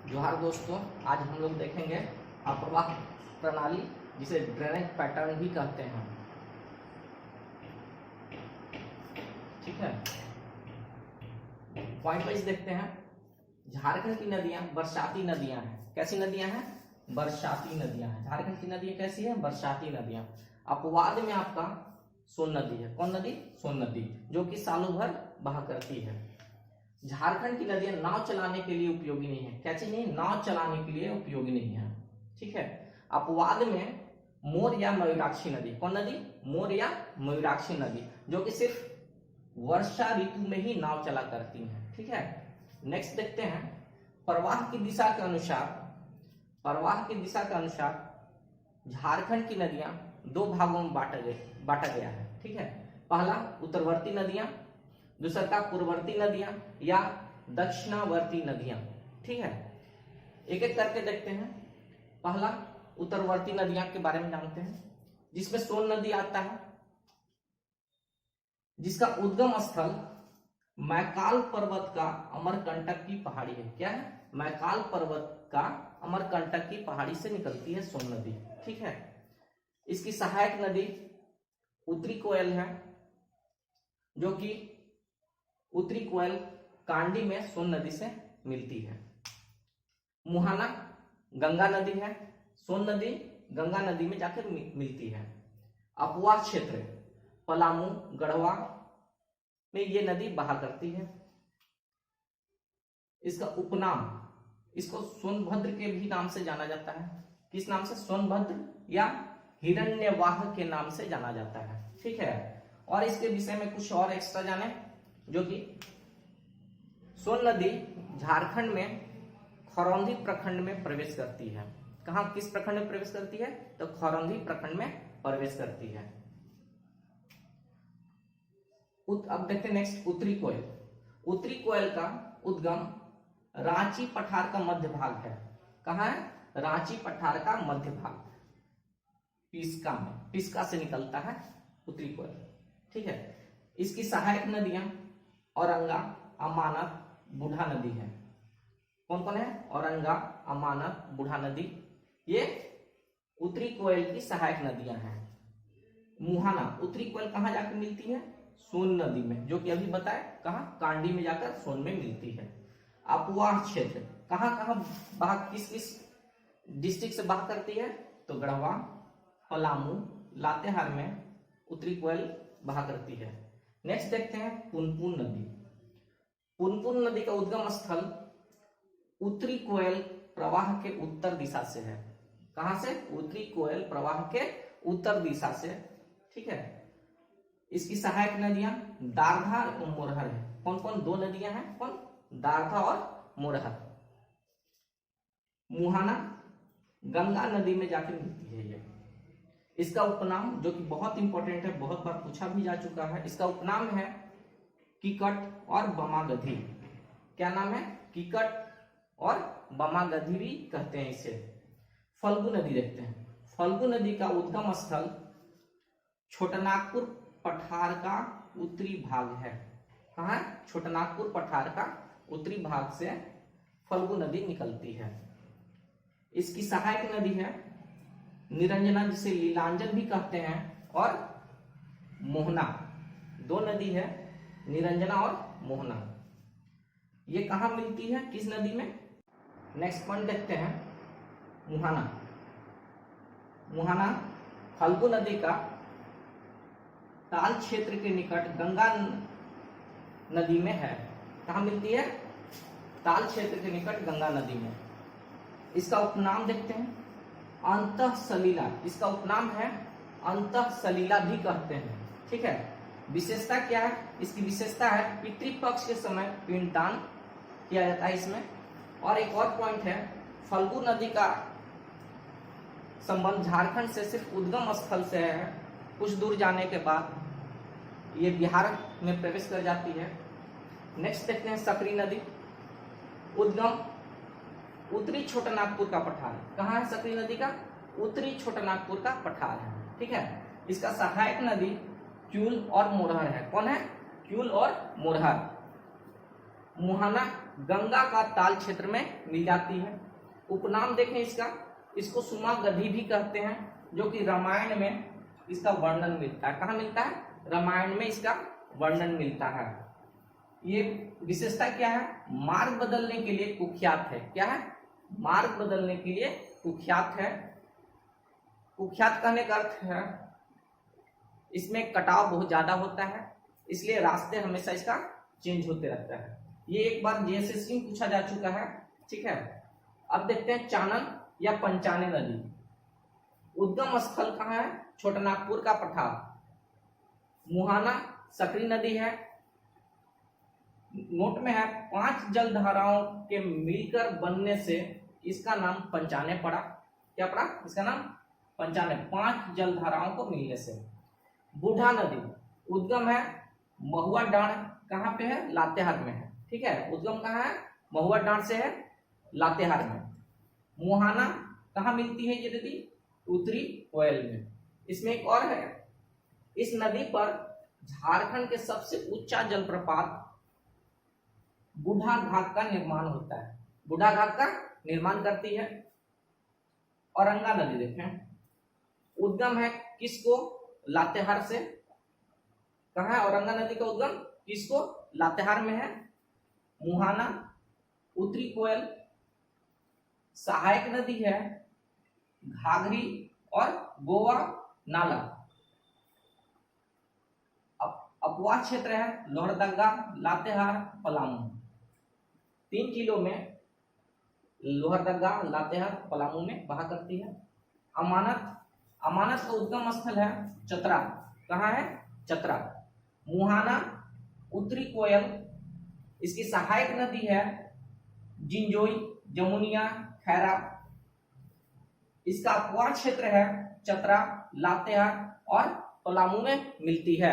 जोहार दोस्तों, आज हम लोग देखेंगे अप्रवाह प्रणाली जिसे ड्रेनेज पैटर्न भी कहते हैं। ठीक है, पॉइंट वाइज देखते हैं। झारखंड की नदियां बरसाती नदियां हैं। कैसी नदियां हैं? बरसाती नदियां हैं। झारखंड की नदियां कैसी है? बरसाती नदियां। अपवाद में आपका सोन नदी है। कौन नदी? सोन नदी, जो कि सालों भर बहा करती है। झारखंड की नदियां नाव चलाने के लिए उपयोगी नहीं है। क्या चीज नहीं? नाव चलाने के लिए उपयोगी नहीं है। ठीक है, अपवाद में मोर या मयूराक्षी नदी। कौन नदी? मोर या मयूराक्षी नदी, जो कि सिर्फ वर्षा ऋतु में ही नाव चला करती हैं। ठीक है, नेक्स्ट देखते हैं। प्रवाह की दिशा के अनुसार झारखंड की नदियां दो भागों में बांटा गया है। ठीक है, पहला उत्तरवर्ती नदियां, दूसरा का पूर्ववर्ती नदियां या दक्षिणावर्ती नदियां। ठीक है, एक एक करके देखते हैं। पहला उत्तरवर्ती नदियां के बारे में जानते हैं, जिसमें सोन नदी आता है, जिसका उद्गम स्थल मैकाल पर्वत का अमरकंटक की पहाड़ी है। क्या है? मैकाल पर्वत का अमरकंटक की पहाड़ी से निकलती है सोन नदी। ठीक है, इसकी सहायक नदी उत्तरी कोयल है, जो कि उत्तरी कोयल कांडी में सोन नदी से मिलती है। मुहाना गंगा नदी है, सोन नदी गंगा नदी में जाकर मिलती है। अपवाह क्षेत्र पलामू गढ़वा में ये नदी बहा करती है। इसका उपनाम, इसको सोनभद्र के भी नाम से जाना जाता है। किस नाम से? सोनभद्र या हिरण्यवाह के नाम से जाना जाता है। ठीक है, और इसके विषय में कुछ और एक्स्ट्रा जाने, जो कि सोन नदी झारखंड में खरौंधी प्रखंड में प्रवेश करती है। कहां, किस प्रखंड में प्रवेश करती है? तो खरौंधी प्रखंड में प्रवेश करती है। अब देखते हैं नेक्स्ट, उत्तरी कोयल। उत्तरी कोयल का उद्गम रांची पठार का मध्य भाग है। कहां है? रांची पठार का मध्य भाग, पिस्का में, पिस्का से निकलता है उत्तरी कोयल। ठीक है, इसकी सहायक नदियां औरंगा, अमानत, बूढ़ा नदी है। कौन कौन है? औरंगा, अमानत, बूढ़ा नदी, ये उत्तरी कोयल की सहायक नदियां हैं। मुहाना उत्तरी कोयल कहां जाकर मिलती है? सोन नदी में, जो कि अभी बताए कहां, कांडी में जाकर सोन में मिलती है। अपवाह क्षेत्र कहां कहां बहा, किस किस डिस्ट्रिक्ट से बहा करती है? तो गढ़वा, पलामू, लातेहार में उत्तरी कोयल बहा करती है। नेक्स्ट देखते हैं पुनपुन नदी। पुनपुन नदी का उद्गम स्थल उत्तरी कोयल प्रवाह के उत्तर दिशा से है। कहां से? उत्तरी कोयल प्रवाह के उत्तर दिशा से। ठीक है, इसकी सहायक नदियां दारधा और मोरहर है। कौन कौन? दो नदियां हैं। कौन? दारधा और मोरहर। मुहाना गंगा नदी में जाकर मिलती है ये। इसका उपनाम, जो कि बहुत इंपॉर्टेंट है, बहुत बार पूछा भी जा चुका है, इसका उपनाम है किकट और बमागधी। क्या नाम है? किकट और बमागधी भी कहते हैं इसे। फल्गु नदी देखते हैं। फल्गु नदी का उद्गम स्थल छोटनागपुर पठार का उत्तरी भाग है। कहां है? छोटनागपुर पठार का उत्तरी भाग से फल्गु नदी निकलती है। इसकी सहायक नदी है निरंजना, जिसे लीलांजन भी कहते हैं, और मोहना। दो नदी है, निरंजना और मोहना। ये कहां मिलती है? किस नदी में? नेक्स्ट पॉइंट देखते हैं, मुहाना। मुहाना फल्गु नदी का ताल क्षेत्र के निकट गंगा नदी में है। कहां मिलती है? ताल क्षेत्र के निकट गंगा नदी में। इसका उपनाम देखते हैं, अंतः सलीला। इसका उपनाम है अंतः सलीला भी कहते हैं। ठीक है, विशेषता क्या है? इसकी विशेषता है पितृपक्ष के समय पिंडदान किया जाता है इसमें। और एक और पॉइंट है, फल्गु नदी का संबंध झारखंड से सिर्फ उद्गम स्थल से है। कुछ दूर जाने के बाद ये बिहार में प्रवेश कर जाती है। नेक्स्ट देखते हैं सकरी नदी। उद्गम उत्तरी छोटानागपुर का पठार। कहां है सकरी नदी का? उत्तरी छोटानागपुर का पठार है। ठीक है, इसका सहायक नदी क्यूल और मोरहर है। कौन है? क्यूल और मोरहर। मुहाना गंगा का ताल क्षेत्र में मिल जाती है। उपनाम देखें इसका, इसको सुमागधी भी कहते हैं, जो कि रामायण में इसका वर्णन मिलता है। कहाँ मिलता है? रामायण में इसका वर्णन मिलता है। ये विशेषता क्या है? मार्ग बदलने के लिए कुख्यात है। क्या है? मार्ग बदलने के लिए कुख्यात है। कुख्यात कहने का अर्थ है इसमें कटाव बहुत ज्यादा होता है, इसलिए रास्ते हमेशा इसका चेंज होते रहता है। ये एक बार जेएसएससी में पूछा जा चुका है। ठीक है, अब देखते हैं चानन या पंचाने नदी। उद्गम स्थल कहाँ है? छोटानागपुर का पठार। मुहाना सकरी नदी है। नोट में है 5 जल धाराओं के मिलकर बनने से इसका नाम पंचाने पड़ा। क्या पड़ा? इसका नाम पंचाने, 5 जल धाराओं को मिलने से। बूढ़ा नदी उद्गम है महुआ डांड, कहाँ पे है? लातेहार में है। ठीक है, उद्गम कहाँ है? महुआ डांड से है, लातेहार में। मुहाना कहाँ मिलती है ये नदी? उत्तरी कोयल में। इसमें एक और है, इस नदी पर झारखंड के सबसे ऊंचा जलप्रपात बूढ़ा घाट का निर्माण होता है। बूढ़ा घाट का निर्माण करती है। औरंगा नदी देखें, उद्गम है किसको? लातेहार से। कहाँ है औरंगा नदी का उद्गम? किसको? लातेहार में है। मुहाना, उत्तरी कोयल, सहायक नदी है घाघरी और गोवा नाला। अपवाह क्षेत्र है लोहरदगा, लातेहार, पलामू। 3 जिलों में लोहरदगा, लातेहार, पलामू में बहा करती है। अमानत, अमानत का उद्गम स्थल है चतरा। कहाँ है? चतरा। मुहाना, उत्तरी कोयल, इसकी सहायक नदी है जिंजोई, जमुनिया, खैरा। इसका अपवाह क्षेत्र है चतरा, लातेहार और पलामू में मिलती है।